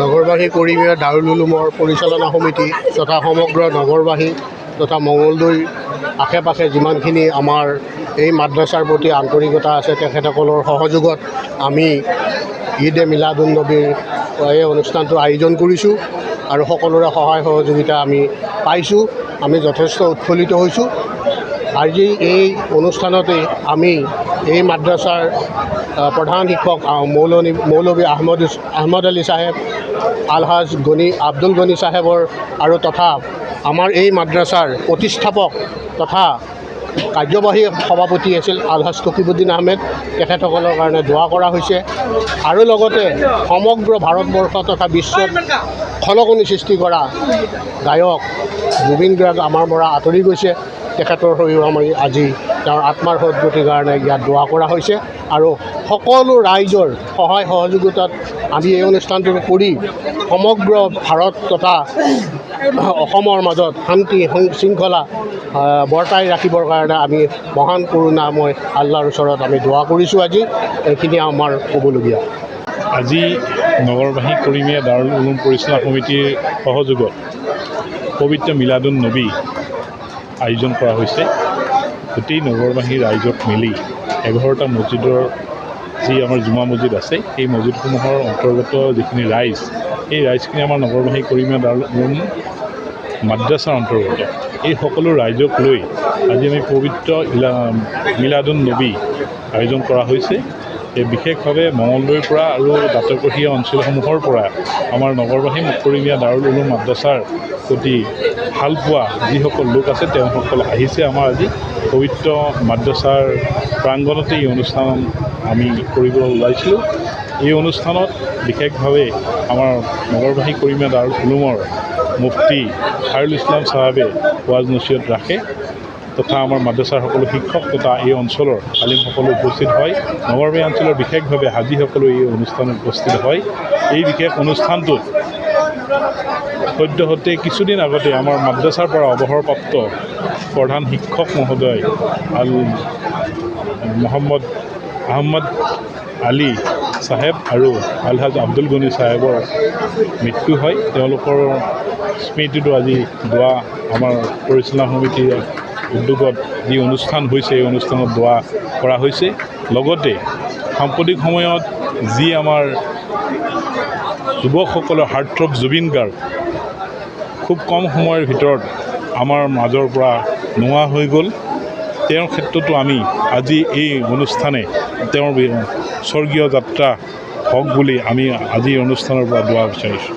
নগৰবাসী কৰ্মীয়ে দাৰুল উলুমৰ পৰিচালনা সমিতি তথা সমগ্ৰ নগৰবাসী তথা মঙলদৈ আশে পাশে যিমানখিনি আমাৰ এই মাদ্ৰাছাৰ প্ৰতি আন্তৰিকতা আছে তেখেতসকলৰ সহযোগত আমি ঈদ এ মিলাদুন নবীৰ এই অনুষ্ঠানটো আয়োজন কৰিছোঁ আৰু সকলোৰে সহায় সহযোগিতা আমি পাইছোঁ। আমি যথেষ্ট উৎফুল্লিত হৈছোঁ। আজি এই অনুষ্ঠানতে আমি এই মাদ্ৰাছাৰ প্ৰধান শিক্ষক মৌলবী আহমদ আলী চাহেব, আলহাজ আব্দুল গনি চাহেবৰ আৰু তথা আমাৰ এই মাদ্ৰাছাৰ প্ৰতিষ্ঠাপক তথা কাৰ্যবাহী সভাপতি আছিল আলহাজ তকিবুদ্দিন আহমেদ, তেখেতসকলৰ কাৰণে দোৱা কৰা হৈছে। আৰু লগতে সমগ্ৰ ভাৰতবৰ্ষ তথা বিশ্বত খলকনি সৃষ্টি কৰা গায়ক জুবিন গাৰ্গ আমাৰ পৰা আঁতৰি গৈছে। তেখেতৰ হৈও আমি আজি তেওঁৰ আত্মাৰ সদ্গতিৰ কাৰণে ইয়াত দোৱা কৰা হৈছে আৰু সকলো ৰাইজৰ সহায় সহযোগিতাত আমি এই অনুষ্ঠানটো কৰি সমগ্ৰ ভাৰত তথা অসমৰ মাজত শান্তি শৃংখলা বৰ্তাই ৰাখিবৰ কাৰণে আমি মহান কৰোণাময় আল্লাহৰ ওচৰত আমি দোৱা কৰিছোঁ। আজি এইখিনি আমাৰ ক'বলগীয়া। আজি নগৰবাসী কৰ্মীয়ে দাৰুল উলুম পৰিচালনা সমিতিৰ সহযোগত পবিত্ৰ মিলাদুন নবী আয়োজন কৰা হৈছে। গোটেই নগৰবাসী ৰাইজক মিলি 11টা মছজিদৰ যি আমাৰ জুমা মছজিদ আছে সেই মছজিদসমূহৰ অন্তৰ্গত যিখিনি ৰাইজ, এই ৰাইজখিনি আমাৰ নগৰবাসী কৰ্মীয়ে দাৰুল উলুম মাদ্ৰাছাৰ অন্তৰ্গত। এই সকলো ৰাইজক লৈ আজি আমি পবিত্ৰ মিলাদুন নবী আয়োজন কৰা হৈছে। এই বিশেষভাৱে মঙলদৈৰ পৰা আৰু দাঁতৰকঠীয়া অঞ্চলসমূহৰ পৰা আমাৰ নগৰবাসী কৰ্মীয়ে দাৰুল উলুম মাদ্ৰাছাৰ প্ৰতি ভাল পোৱা যিসকল লোক আছে তেওঁসকল আহিছে। আমাৰ আজি পবিত্ৰ মাদ্ৰাছাৰ প্ৰাংগণতে এই অনুষ্ঠান আমি কৰিবলৈ ওলাইছিলোঁ। এই অনুষ্ঠানত বিশেষভাৱে আমাৰ নগৰবাসী কৰ্মীয়ে দাৰুল উলুমৰ মুফতি খায়ৰুল ইছলাম চাহাবে ৱাজ নচিহত ৰাখে তথা আমাৰ মাদ্ৰাছাৰ সকলো শিক্ষক তথা এই অঞ্চলৰ আলিমসকলো উপস্থিত হয়। নগৰবাসী অঞ্চলৰ বিশেষভাৱে হাজীসকলো এই অনুষ্ঠানত উপস্থিত হয়। এই বিশেষ অনুষ্ঠানটোত সদ্যহতে কিছুদিন আগতে আমাৰ মাদ্ৰাছাৰ পৰা অৱসৰপ্ৰাপ্ত প্ৰধান শিক্ষক মহোদয় মোহাম্মদ আহমদ আলী চাহেব আৰু আলহাজ আব্দুল গনি চাহেবৰ মৃত্যু হয়। তেওঁলোকৰ স্মৃতিটো আজি দোৱা আমাৰ পৰিচালনা সমিতিৰ উদ্যোগত যি অনুষ্ঠান হৈছে এই অনুষ্ঠানত দোৱা কৰা হৈছে। লগতে সাম্প্ৰতিক সময়ত যি আমাৰ যুৱকসকলৰ হাৰ্টথ্ৰব জুবিন গাৰ্গ খুব কম সময়ৰ ভিতৰত আমাৰ মাজৰ পৰা নোহোৱা হৈ গ'ল। তেওঁৰ ক্ষেত্ৰতো আমি আজি এই অনুষ্ঠানে তেওঁৰ স্বৰ্গীয় যাত্ৰা হওক বুলি আমি আজি অনুষ্ঠানৰ পৰা দোৱা বিচাৰিছোঁ।